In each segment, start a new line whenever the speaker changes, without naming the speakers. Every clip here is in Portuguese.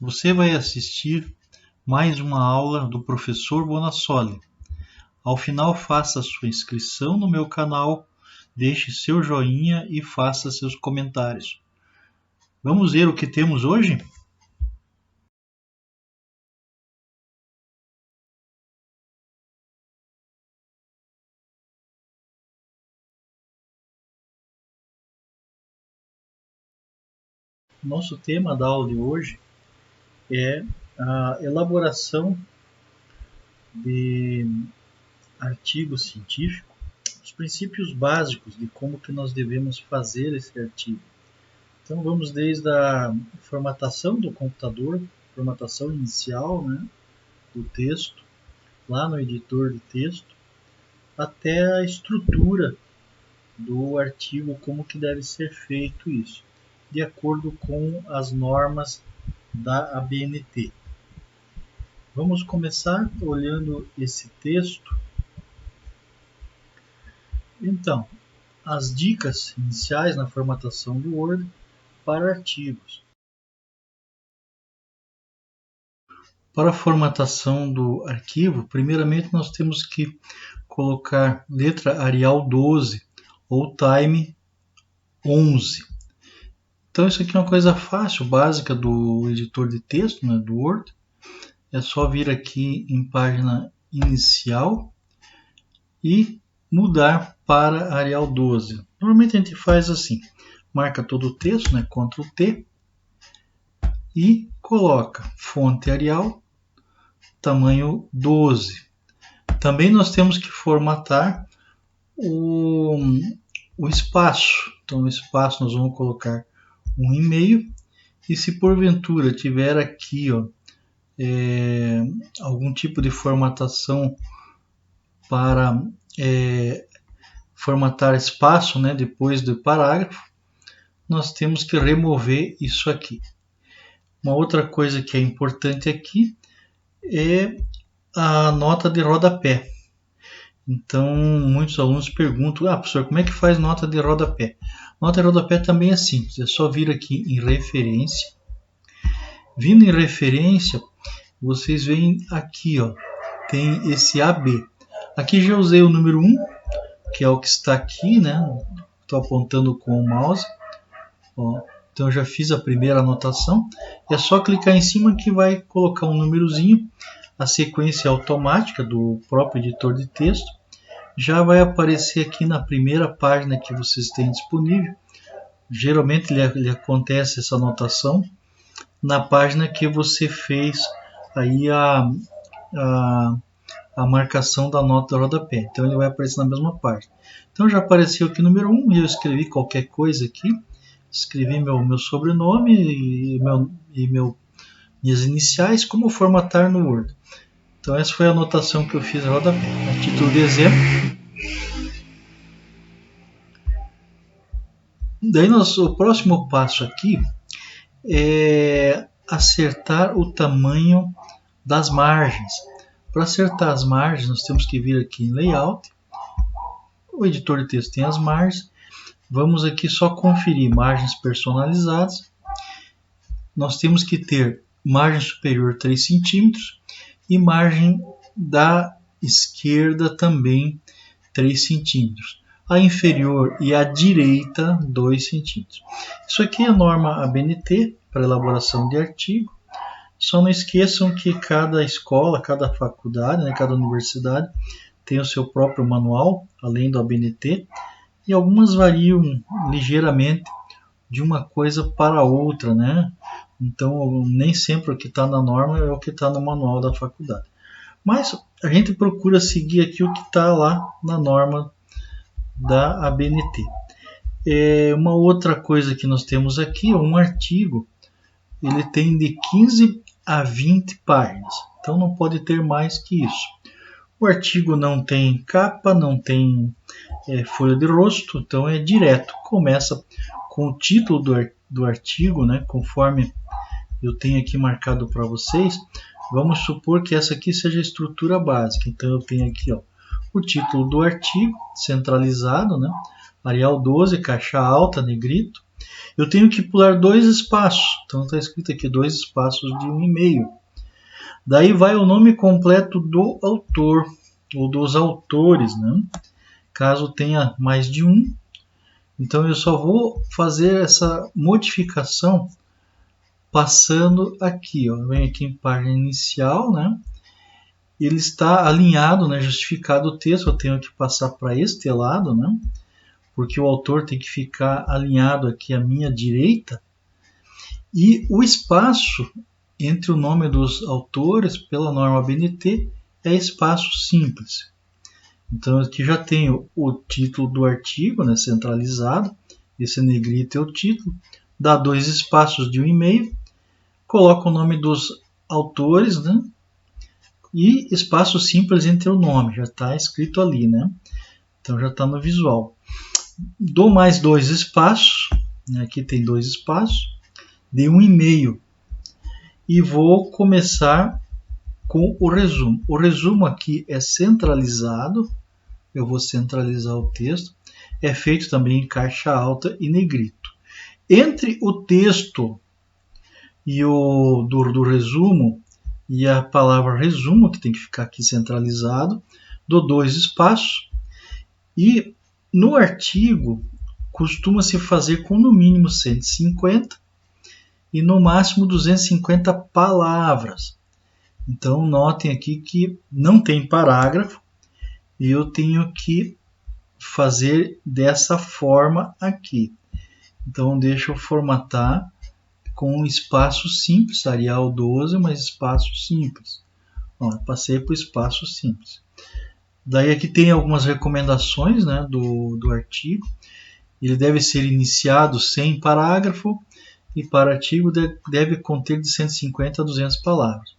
Você vai assistir mais uma aula do professor Bonassoli. Ao final, faça sua inscrição no meu canal, deixe seu joinha e faça seus comentários. Vamos ver o que temos hoje? Nosso tema da aula de hoje é a elaboração de artigo científico, os princípios básicos de como que nós devemos fazer esse artigo. Então vamos desde a formatação do computador, formatação inicial, né, do texto, lá no editor de texto, até a estrutura do artigo, como que deve ser feito isso, de acordo com as normas da ABNT. Vamos começar olhando esse texto. Então, as dicas iniciais na formatação do Word para artigos. Para a formatação do arquivo, primeiramente nós temos que colocar letra Arial 12 ou Time 11. Então isso aqui é uma coisa fácil, básica do editor de texto, né, do Word. É só vir aqui em página inicial e mudar para Arial 12. Normalmente a gente faz assim, marca todo o texto, né, Ctrl T, e coloca fonte Arial, tamanho 12. Também nós temos que formatar o espaço. Então no espaço nós vamos colocar 1,5, e se porventura tiver aqui algum tipo de formatação para formatar espaço, né, depois do parágrafo, nós temos que remover isso aqui. Uma outra coisa que é importante aqui é a nota de rodapé. Então, muitos alunos perguntam, professor, como é que faz nota de rodapé? Nota de rodapé também é simples, é só vir aqui em referência. Vindo em referência, vocês veem aqui, tem esse AB. Aqui já usei o número 1, que é o que está aqui, né? Estou apontando com o mouse. Então já fiz a primeira anotação. É só clicar em cima que vai colocar um númerozinho. A sequência automática do próprio editor de texto já vai aparecer aqui na primeira página que vocês têm disponível. Geralmente lhe acontece essa anotação na página que você fez aí a marcação da nota do rodapé. Então ele vai aparecer na mesma página. Então já apareceu aqui o número 1, eu escrevi qualquer coisa aqui. Escrevi meu sobrenome e minhas iniciais, como formatar no Word. Então essa foi a anotação que eu fiz no rodapé. A título de exemplo. Daí o próximo passo aqui é acertar o tamanho das margens. Para acertar as margens, nós temos que vir aqui em Layout. O editor de texto tem as margens. Vamos aqui só conferir margens personalizadas. Nós temos que ter margem superior 3 cm e margem da esquerda também 3 cm. A inferior e a direita 2 cm. Isso aqui é a norma ABNT para elaboração de artigo. Só não esqueçam que cada escola, cada faculdade, né, cada universidade tem o seu próprio manual, além do ABNT, e algumas variam ligeiramente de uma coisa para outra, né? Então, nem sempre o que está na norma é o que está no manual da faculdade. Mas a gente procura seguir aqui o que está lá na norma da ABNT. Uma outra coisa que nós temos aqui é um artigo. Ele tem de 15 a 20 páginas. Então, não pode ter mais que isso. O artigo não tem capa, não tem folha de rosto, então é direto. Começa com o título do artigo, né, conforme eu tenho aqui marcado para vocês. Vamos supor que essa aqui seja a estrutura básica. Então eu tenho aqui o título do artigo, centralizado, né, Arial 12, caixa alta, negrito. eu tenho que pular 2 espaços. Então está escrito aqui 2 espaços de 1,5. Daí vai o nome completo do autor, ou dos autores, né? Caso tenha mais de um. Então eu só vou fazer essa modificação passando aqui, ó. Vem aqui em página inicial, né? Ele está alinhado, né? Justificado o texto, eu tenho que passar para este lado, né? Porque o autor tem que ficar alinhado aqui à minha direita. E o espaço entre o nome dos autores, pela norma BNT, é espaço simples. Então aqui já tenho o título do artigo, né, centralizado, esse negrito é o título, dá 2 espaços de 1,5, coloco o nome dos autores, né, e espaço simples entre o nome, já está escrito ali, né, então já está no visual. Dou mais 2 espaços, né, aqui tem 2 espaços, de 1,5, e vou começar com o resumo. O resumo aqui é centralizado, eu vou centralizar o texto, é feito também em caixa alta e negrito. Entre o texto e do resumo e a palavra resumo, que tem que ficar aqui centralizado, dou 2 espaços, e no artigo costuma-se fazer com no mínimo 150 e no máximo 250 palavras. Então notem aqui que não tem parágrafo, e eu tenho que fazer dessa forma aqui. Então deixa eu formatar com um espaço simples, Arial 12, mas espaço simples. Ó, passei para o espaço simples. Daí aqui tem algumas recomendações, né, do artigo. Ele deve ser iniciado sem parágrafo e para artigo deve conter de 150 a 200 palavras.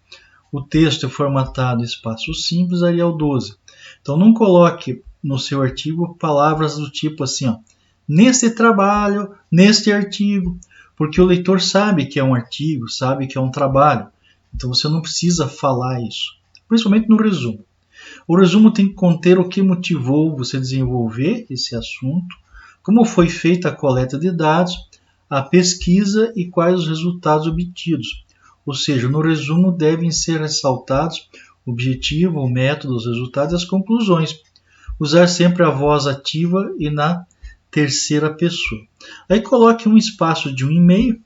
O texto é formatado espaço simples, Arial 12. Então não coloque no seu artigo palavras do tipo assim, ó, neste trabalho, neste artigo, porque o leitor sabe que é um artigo, sabe que é um trabalho. Então você não precisa falar isso, principalmente no resumo. O resumo tem que conter o que motivou você desenvolver esse assunto, como foi feita a coleta de dados, a pesquisa e quais os resultados obtidos. Ou seja, no resumo devem ser ressaltados o objetivo, o método, os resultados e as conclusões. Usar sempre a voz ativa e na terceira pessoa. Aí coloque um espaço de 1,5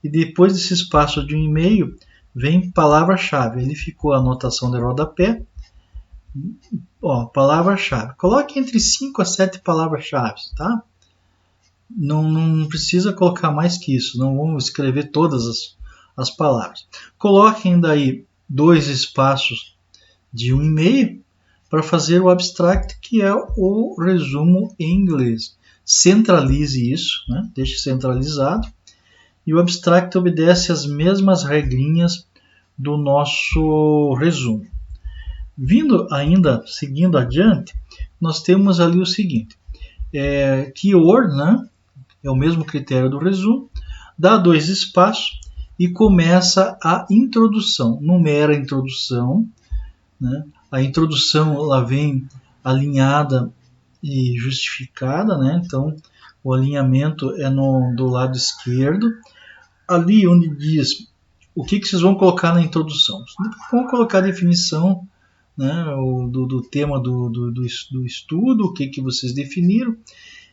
e depois desse espaço de 1,5 vem palavra-chave. Ele ficou a anotação de rodapé. Ó, palavra-chave. Coloque entre 5 a 7 palavras-chave, tá? Não precisa colocar mais que isso. Não vamos escrever todas as palavras. Coloquem daí 2 espaços de 1,5 para fazer o abstract, que é o resumo em inglês. Centralize isso, né? Deixe centralizado. E o abstract obedece às mesmas regrinhas do nosso resumo. Vindo ainda, seguindo adiante, nós temos ali o seguinte. Keyword, né? É o mesmo critério do resumo. Dá 2 espaços e começa a introdução. Numera a introdução, né? A introdução ela vem alinhada e justificada, né? Então o alinhamento é do lado esquerdo. Ali onde diz o que vocês vão colocar na introdução. Vão colocar a definição, né, do tema do estudo, o que vocês definiram,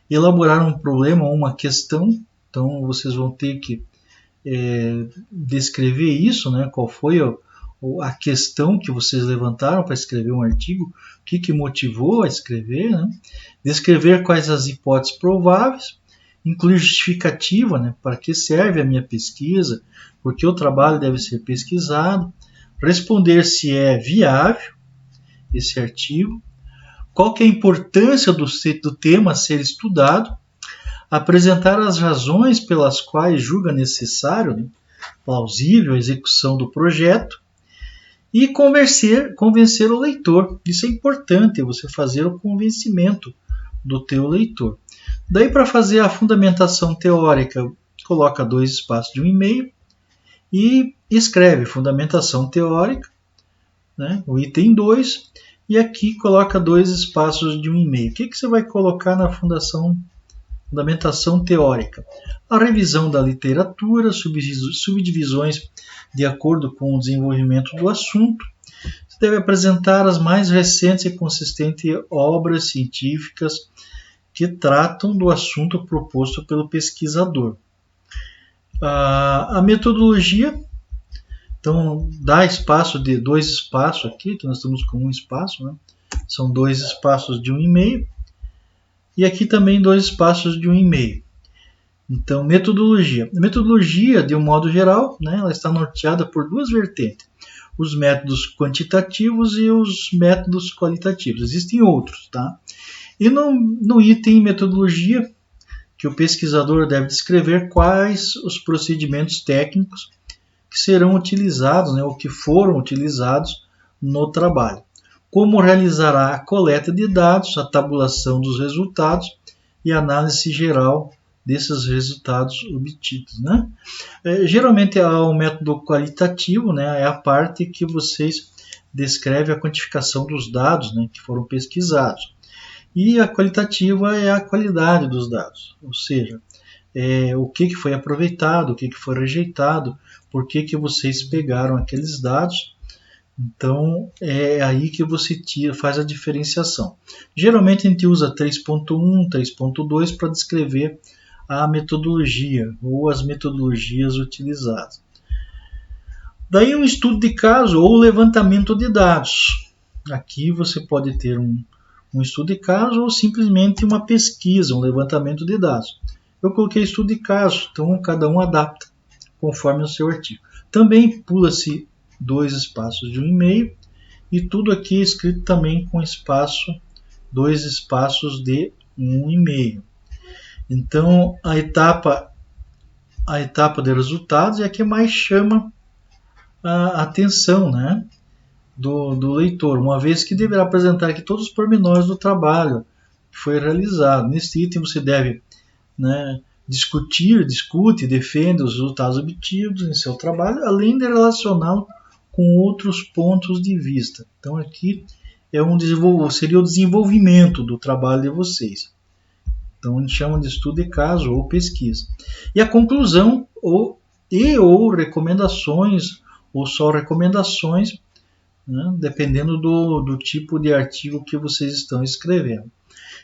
elaborar um problema ou uma questão. Então vocês vão ter que descrever isso, né, qual foi a questão que vocês levantaram para escrever um artigo, o que motivou a escrever, né? Descrever quais as hipóteses prováveis, incluir justificativa, né? Para que serve a minha pesquisa, porque o trabalho deve ser pesquisado, responder se é viável esse artigo, qual que é a importância do tema a ser estudado, apresentar as razões pelas quais julga necessário, né, plausível a execução do projeto, e convencer o leitor. Isso é importante, você fazer o convencimento do teu leitor. Daí, para fazer a fundamentação teórica, coloca 2 espaços de 1,5 e escreve fundamentação teórica, né, o item 2, e aqui coloca 2 espaços de 1,5. O que você vai colocar na fundamentação teórica, a revisão da literatura, subdivisões de acordo com o desenvolvimento do assunto. Você deve apresentar as mais recentes e consistentes obras científicas que tratam do assunto proposto pelo pesquisador. A metodologia, então, dá espaço de 2 espaços aqui, que nós estamos com 1 espaço, né? São 2 espaços de 1,5, e aqui também 2 espaços de 1,5. Então, metodologia. A metodologia, de um modo geral, né, ela está norteada por 2 vertentes: os métodos quantitativos e os métodos qualitativos. Existem outros, tá? E no item metodologia, que o pesquisador deve descrever quais os procedimentos técnicos que serão utilizados, né, ou que foram utilizados no trabalho. Como realizará a coleta de dados, a tabulação dos resultados e a análise geral desses resultados obtidos, né? Geralmente o método qualitativo, né, é a parte que vocês descrevem a quantificação dos dados, né, que foram pesquisados. E a qualitativa é a qualidade dos dados, ou seja, o que foi aproveitado, o que foi rejeitado, por que vocês pegaram aqueles dados. Então, é aí que você faz a diferenciação. Geralmente a gente usa 3.1, 3.2 para descrever a metodologia ou as metodologias utilizadas. Daí um estudo de caso ou levantamento de dados. Aqui você pode ter um estudo de caso ou simplesmente uma pesquisa, um levantamento de dados. Eu coloquei estudo de caso, então cada um adapta conforme o seu artigo. Também pula-se 2 espaços de 1,5 e tudo aqui é escrito também com 2 espaços de 1,5. Então a etapa de resultados é a que mais chama a atenção, né, do leitor, uma vez que deverá apresentar aqui todos os pormenores do trabalho que foi realizado. Neste item você deve, né, discute e defende os resultados obtidos em seu trabalho, além de relacioná-lo com outros pontos de vista. Então aqui seria o desenvolvimento do trabalho de vocês. Então a gente chama de estudo de caso ou pesquisa. E a conclusão ou recomendações, ou só recomendações, né, dependendo do tipo de artigo que vocês estão escrevendo.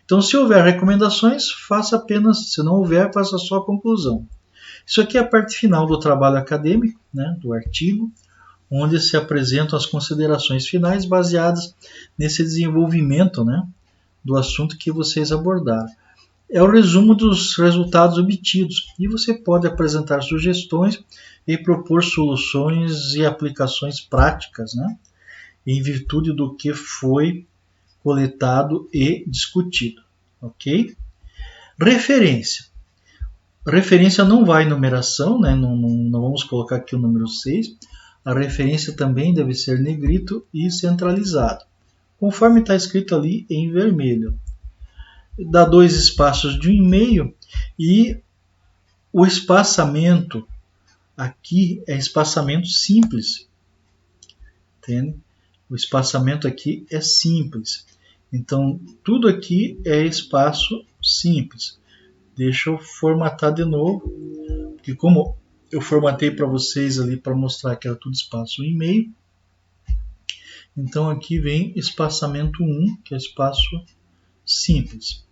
Então, se houver recomendações, faça apenas, se não houver, faça só a conclusão. Isso aqui é a parte final do trabalho acadêmico, né, do artigo, onde se apresentam as considerações finais baseadas nesse desenvolvimento, né, do assunto que vocês abordaram. É o resumo dos resultados obtidos e você pode apresentar sugestões e propor soluções e aplicações práticas, né, em virtude do que foi coletado e discutido, ok? Referência. Referência não vai em numeração, né? Não vamos colocar aqui o número 6. A referência também deve ser negrito e centralizado, conforme está escrito ali em vermelho. Dá 2 espaços de 1,5 e o espaçamento aqui é espaçamento simples, entende? O espaçamento aqui é simples. Então, tudo aqui é espaço simples. Deixa eu formatar de novo, porque como eu formatei para vocês ali para mostrar que era tudo espaço 1,5, então aqui vem espaçamento 1, que é espaço simples.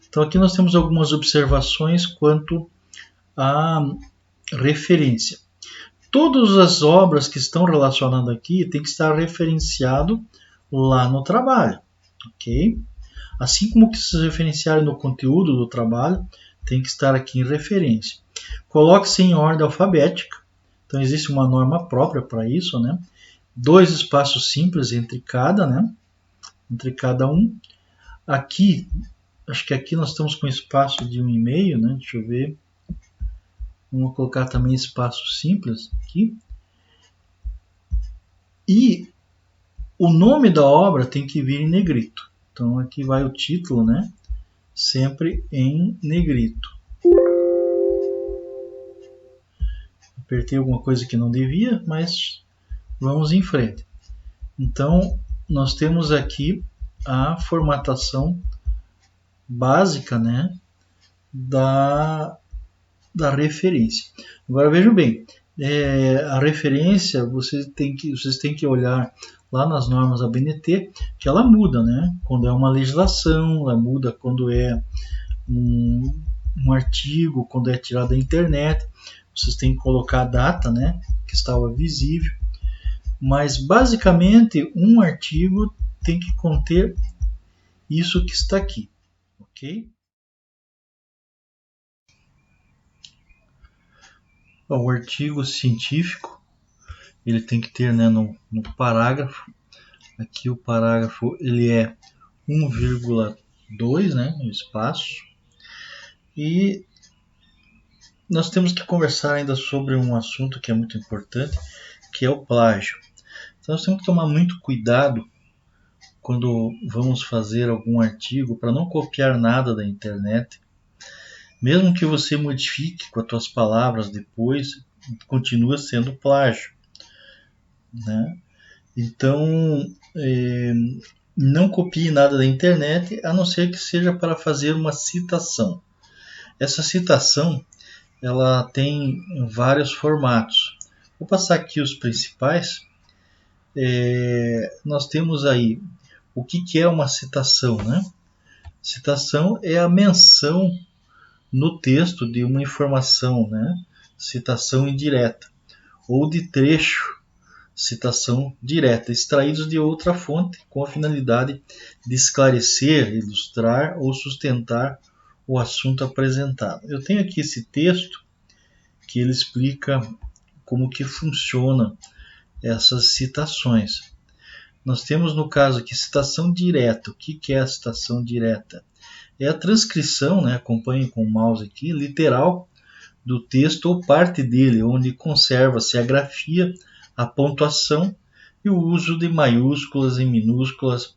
Então aqui nós temos algumas observações quanto à referência. Todas as obras que estão relacionadas aqui têm que estar referenciado lá no trabalho, ok? Assim como que se referenciarem no conteúdo do trabalho, tem que estar aqui em referência. Coloque-se em ordem alfabética, então existe uma norma própria para isso, né? 2 espaços simples entre cada, né? Entre cada um. Aqui, acho que aqui nós estamos com espaço de 1,5, né? Deixa eu ver. Vamos colocar também espaço simples aqui. E o nome da obra tem que vir em negrito. Então aqui vai o título, né? Sempre em negrito. Apertei alguma coisa que não devia, mas vamos em frente. Então nós temos aqui a formatação básica, né, da referência. Agora vejam bem, a referência vocês têm que olhar lá nas normas da BNT, que ela muda, né? Quando é uma legislação, ela muda quando é um artigo, quando é tirado da internet, vocês têm que colocar a data, né? Que estava visível. Mas basicamente um artigo tem que conter isso que está aqui, ok? O artigo científico ele tem que ter, né, no parágrafo. Aqui o parágrafo ele é 1,2, né, o espaço. E nós temos que conversar ainda sobre um assunto que é muito importante, que é o plágio. Então nós temos que tomar muito cuidado quando vamos fazer algum artigo para não copiar nada da internet. Mesmo que você modifique com as suas palavras depois, continua sendo plágio, né? Então, não copie nada da internet, a não ser que seja para fazer uma citação. Essa citação ela tem vários formatos. Vou passar aqui os principais. Nós temos aí o que é uma citação, né? Citação é a menção no texto de uma informação, né? Citação indireta, ou de trecho, citação direta, extraídos de outra fonte com a finalidade de esclarecer, ilustrar ou sustentar o assunto apresentado. Eu tenho aqui esse texto que ele explica como que funciona essas citações. Nós temos no caso aqui citação direta. O que é a citação direta? É a transcrição, né, acompanhe com o mouse aqui, literal do texto ou parte dele, onde conserva-se a grafia, a pontuação e o uso de maiúsculas e minúsculas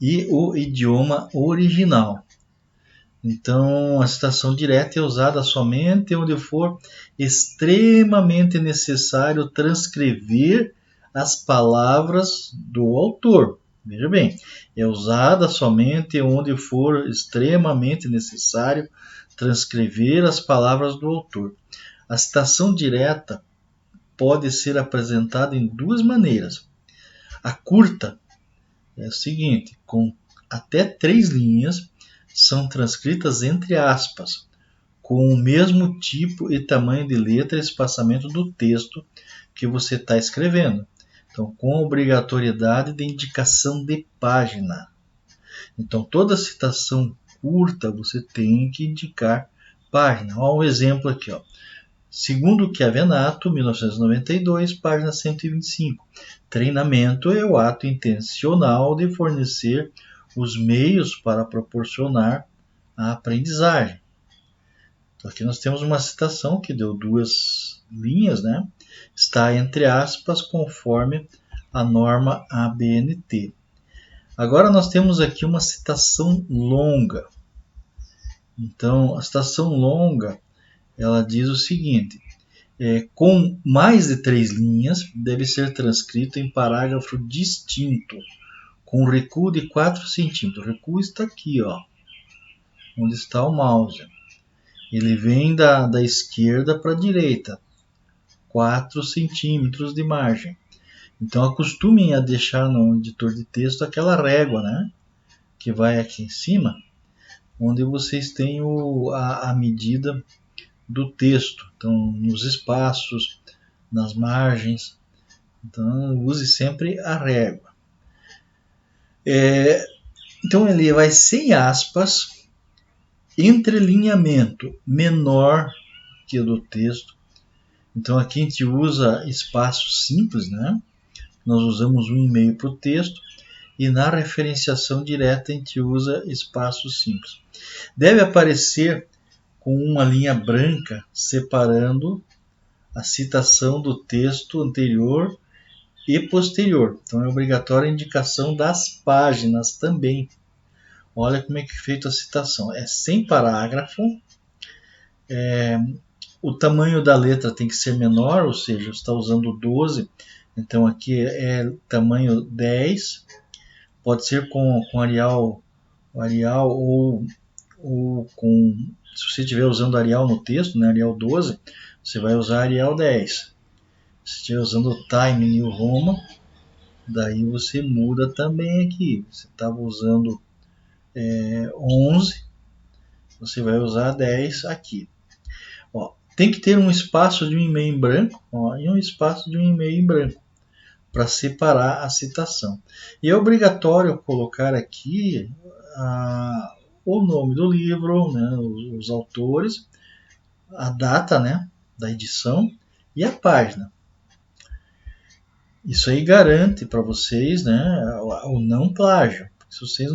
e o idioma original. Então, a citação direta é usada somente onde for extremamente necessário transcrever as palavras do autor. Veja bem, é usada somente onde for extremamente necessário transcrever as palavras do autor. A citação direta pode ser apresentada em duas maneiras. A curta é o seguinte, com até 3 linhas, são transcritas entre aspas, com o mesmo tipo e tamanho de letra e espaçamento do texto que você está escrevendo. Então, com a obrigatoriedade de indicação de página. Então, toda citação curta você tem que indicar página. Olha um exemplo aqui, ó. Segundo Chiavenato, 1992, página 125. Treinamento é o ato intencional de fornecer os meios para proporcionar a aprendizagem. Então, aqui nós temos uma citação que deu 2 linhas, né? Está entre aspas, conforme a norma ABNT. Agora nós temos aqui uma citação longa. Então, a citação longa, ela diz o seguinte: com mais de 3 linhas, deve ser transcrito em parágrafo distinto, com recuo de 4 centímetros. O recuo está aqui, ó, onde está o mouse. Ele vem da esquerda para a direita, 4 centímetros de margem. Então acostumem a deixar no editor de texto aquela régua, né, que vai aqui em cima, onde vocês têm a medida do texto. Então, nos espaços, nas margens. Então, use sempre a régua. Então, ele vai sem aspas, entrelinhamento menor que o do texto. Então, aqui a gente usa espaço simples, né? Nós usamos 1,5 para o texto. E na referenciação direta a gente usa espaço simples. Deve aparecer com uma linha branca separando a citação do texto anterior e posterior. Então é obrigatória a indicação das páginas também. Olha como é que é feita a citação. É sem parágrafo. O tamanho da letra tem que ser menor, ou seja, você está usando 12. Então aqui é tamanho 10. Pode ser com Arial ou com Se você estiver usando Arial no texto, né, Arial 12, você vai usar Arial 10. Se estiver usando o Time New Roman, daí você muda também aqui. Você estava usando 11, você vai usar 10 aqui. Ó, tem que ter um espaço de um e-mail em branco, ó, e um espaço de um e-mail em branco para separar a citação. E é obrigatório colocar aqui o nome do livro, né, os autores, a data, né, da edição e a página. Isso aí garante para vocês, né, o não plágio. Se vocês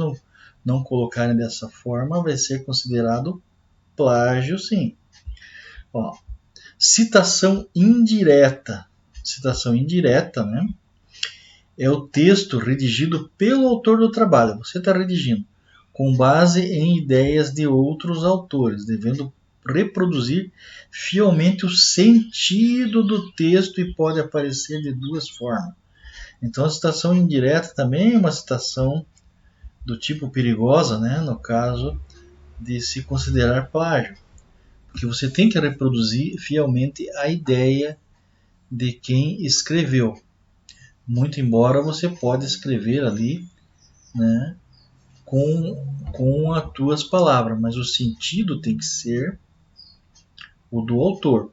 não colocarem dessa forma, vai ser considerado plágio, sim. Ó, citação indireta. Citação indireta, né, é o texto redigido pelo autor do trabalho. Você está redigindo com base em ideias de outros autores, devendo reproduzir fielmente o sentido do texto e pode aparecer de duas formas. Então a citação indireta também é uma citação do tipo perigosa, né, no caso de se considerar plágio, porque você tem que reproduzir fielmente a ideia de quem escreveu. Muito embora você pode escrever ali, né, com as tuas palavras, mas o sentido tem que ser o do autor.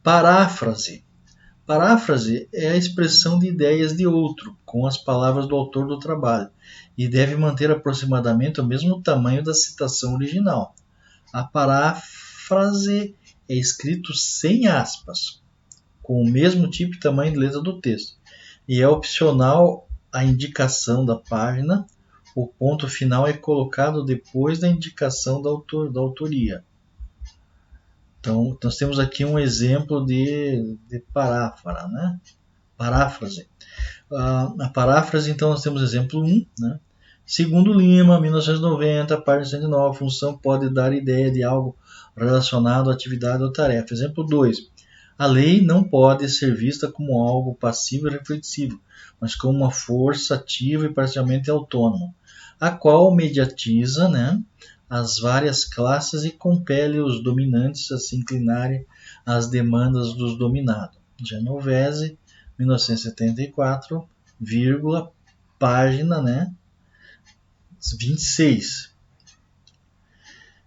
Paráfrase. Paráfrase é a expressão de ideias de outro, com as palavras do autor do trabalho, e deve manter aproximadamente o mesmo tamanho da citação original. A paráfrase é escrito sem aspas, com o mesmo tipo e tamanho de letra do texto, e é opcional a indicação da página. O ponto final é colocado depois da indicação da autoria. Então, nós temos aqui um exemplo de paráfrase, né? Paráfrase. A paráfrase, então, nós temos exemplo 1, né? Segundo Lima, 1990, página 109, a função pode dar ideia de algo relacionado à atividade ou tarefa. Exemplo 2. A lei não pode ser vista como algo passivo e reflexivo, mas como uma força ativa e parcialmente autônoma, a qual mediatiza, né, as várias classes e compele os dominantes a se inclinarem às demandas dos dominados. Genovese, 1974, vírgula, página, né, 26.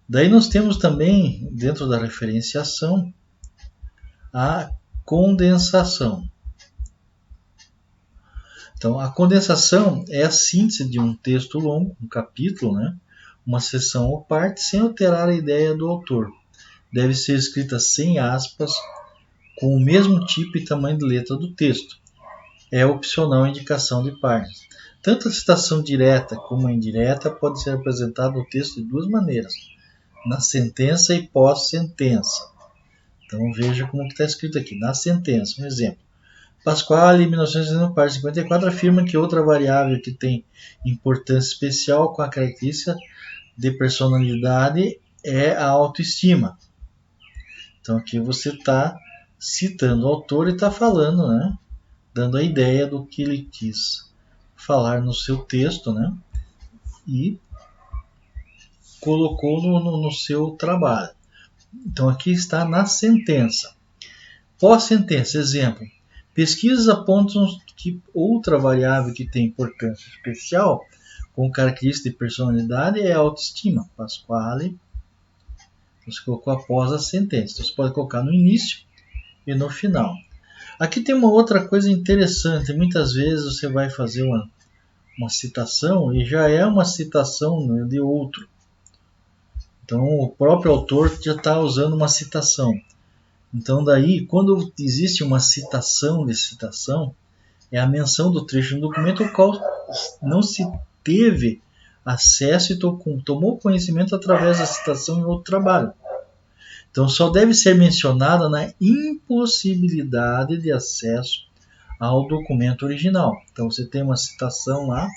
Daí nós temos também, dentro da referenciação, a condensação. Então, a condensação é a síntese de um texto longo, um capítulo, né, uma seção ou parte, sem alterar a ideia do autor. Deve ser escrita sem aspas, com o mesmo tipo e tamanho de letra do texto. É opcional a indicação de páginas. Tanto a citação direta como a indireta pode ser apresentada no texto de duas maneiras, na sentença e pós-sentença. Então veja como está escrito aqui, na sentença. Um exemplo. Pasquale, 1960, página 54, afirma que outra variável que tem importância especial com a característica de personalidade é a autoestima. Então aqui você está citando o autor e está falando, né, dando a ideia do que ele quis falar no seu texto, né, e colocou no seu trabalho. Então aqui está na sentença. Pós-sentença, exemplo. Pesquisas apontam que outra variável que tem importância especial com característica de personalidade é a autoestima. Pasquale, você colocou após a sentença. Então, você pode colocar no início e no final. Aqui tem uma outra coisa interessante. Muitas vezes você vai fazer uma citação e já é uma citação, né, de outro. Então o próprio autor já está usando uma citação. Então daí, quando existe uma citação de citação, é a menção do trecho no documento ao qual não se teve acesso e tomou conhecimento através da citação em outro trabalho. Então só deve ser mencionada na impossibilidade de acesso ao documento original. Então você tem uma citação lá,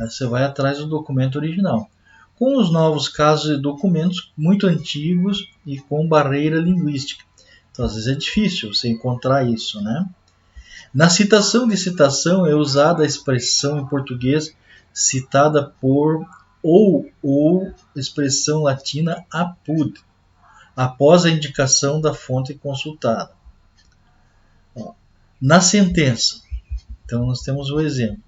aí você vai atrás do documento original. Com os novos casos de documentos muito antigos e com barreira linguística. Então, às vezes é difícil você encontrar isso, né? Na citação de citação é usada a expressão em português citada por ou expressão latina apud, após a indicação da fonte consultada. Ó, na sentença, então nós temos o exemplo.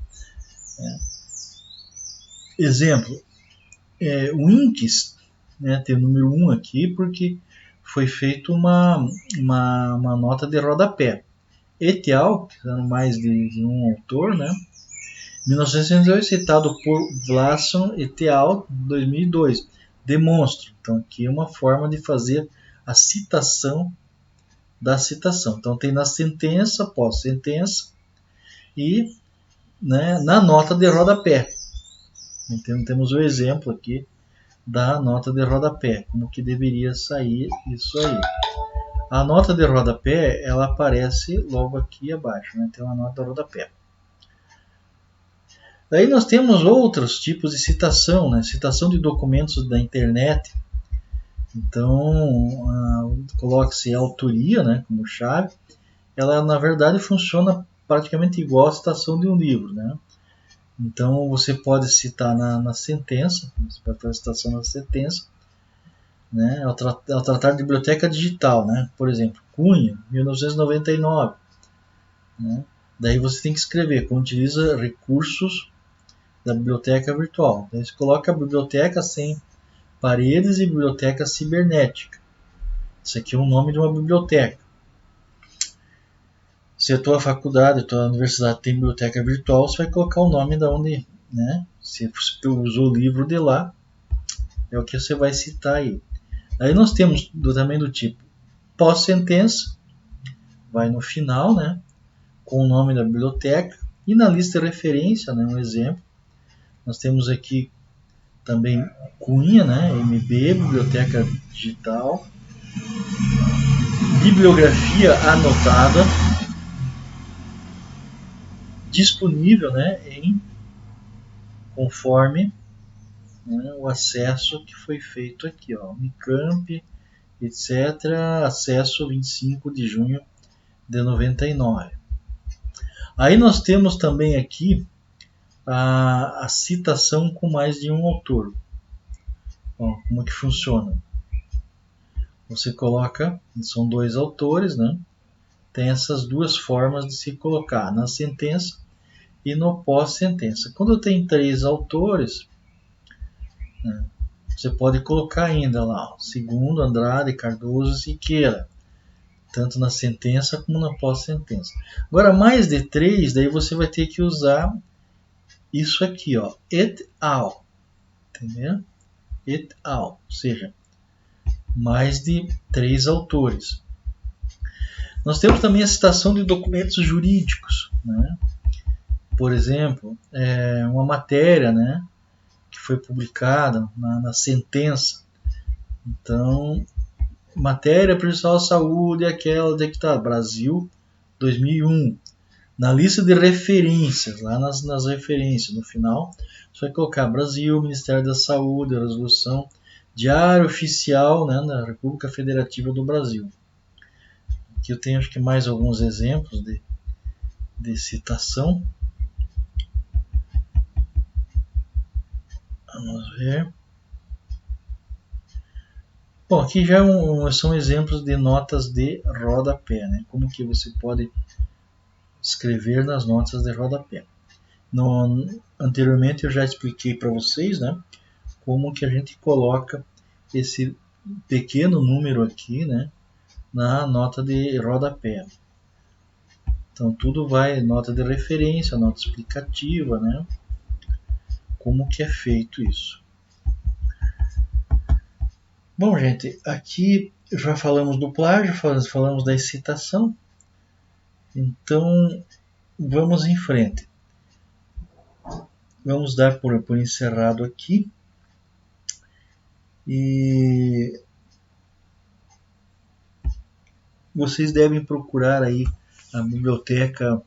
Exemplo, o INCS, né, tem o número 1 aqui porque foi feita uma nota de rodapé. Et al., sendo mais de um autor, né, 1968, citado por Vlasson et al., 2002, demonstra. Então aqui é uma forma de fazer a citação da citação. Então tem na sentença, pós-sentença e, né, na nota de rodapé. Então temos o exemplo aqui da nota de rodapé, como que deveria sair isso aí. A nota de rodapé, ela aparece logo aqui abaixo, né? Tem uma nota de rodapé. Daí nós temos outros tipos de citação, né? Citação de documentos da internet. Então, coloque-se a autoria, né, como chave. Ela, na verdade, funciona praticamente igual à citação de um livro, né? Então, você pode citar na sentença, você pode fazer a citação na sentença, né, ao tratar de biblioteca digital, né? Por exemplo, Cunha, 1999. Né? Daí você tem que escrever como utiliza recursos da biblioteca virtual. Daí você coloca a biblioteca sem paredes e biblioteca cibernética. Isso aqui é o nome de uma biblioteca. Se a tua faculdade, a tua universidade tem biblioteca virtual, você vai colocar o nome da onde, né? Se você usou o livro de lá, é o que você vai citar aí. Aí nós temos também do tipo pós-sentença, vai no final, né? Com o nome da biblioteca. E na lista de referência, né, um exemplo, nós temos aqui também Cunha, né, MB, Biblioteca Digital, bibliografia anotada, disponível, né, conforme, né, o acesso que foi feito aqui, ó, Unicamp, etc., acesso 25 de junho de 99. Aí nós temos também aqui a citação com mais de um autor. Bom, como que funciona? Você coloca, são dois autores, né? Tem essas duas formas de se colocar, na sentença e no pós-sentença. Quando tem três autores, né, você pode colocar ainda lá, segundo Andrade, Cardoso e Siqueira, tanto na sentença como na pós-sentença. Agora, mais de três, daí você vai ter que usar isso aqui, ó, et al. Entendeu? Et al. Ou seja, mais de três autores. Nós temos também a citação de documentos jurídicos, né? Por exemplo, uma matéria, né, que foi publicada na sentença. Então, matéria prejudicial à saúde, aquela que está Brasil 2001. Na lista de referências, lá nas referências, no final, você vai colocar Brasil, Ministério da Saúde, a resolução, Diário Oficial, né, da República Federativa do Brasil. Aqui eu tenho acho que mais alguns exemplos de citação. Vamos ver. Bom, aqui já são exemplos de notas de rodapé, né? Como que você pode escrever nas notas de rodapé. Anteriormente eu já expliquei para vocês, né, como que a gente coloca esse pequeno número aqui, né, na nota de rodapé. Então tudo vai, nota de referência, nota explicativa, né, como que é feito isso. Bom, gente, aqui já falamos do plágio, falamos da citação, então vamos em frente. Vamos dar por encerrado aqui. E vocês devem procurar aí a biblioteca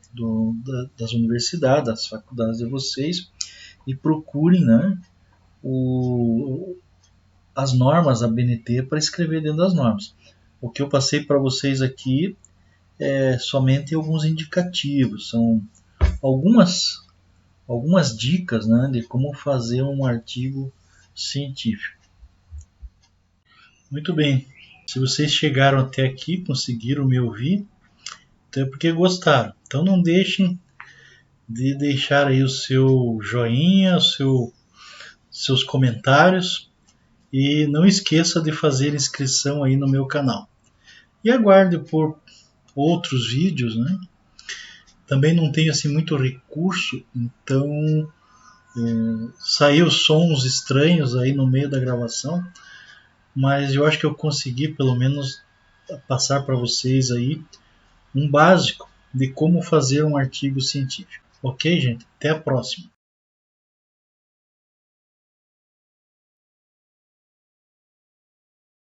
das universidades, das faculdades de vocês, e procurem, né, as normas da BNT para escrever dentro das normas. O que eu passei para vocês aqui é somente alguns indicativos, são algumas algumas dicas, né, de como fazer um artigo científico. Muito bem, se vocês chegaram até aqui, conseguiram me ouvir, então é porque gostaram. Então não deixem de deixar aí o seu joinha, seus comentários e não esqueça de fazer inscrição aí no meu canal. E aguarde por outros vídeos, né? Também não tenho assim muito recurso, então saiu sons estranhos aí no meio da gravação, mas eu acho que eu consegui pelo menos passar para vocês aí um básico de como fazer um artigo científico. Ok, gente? Até a próxima!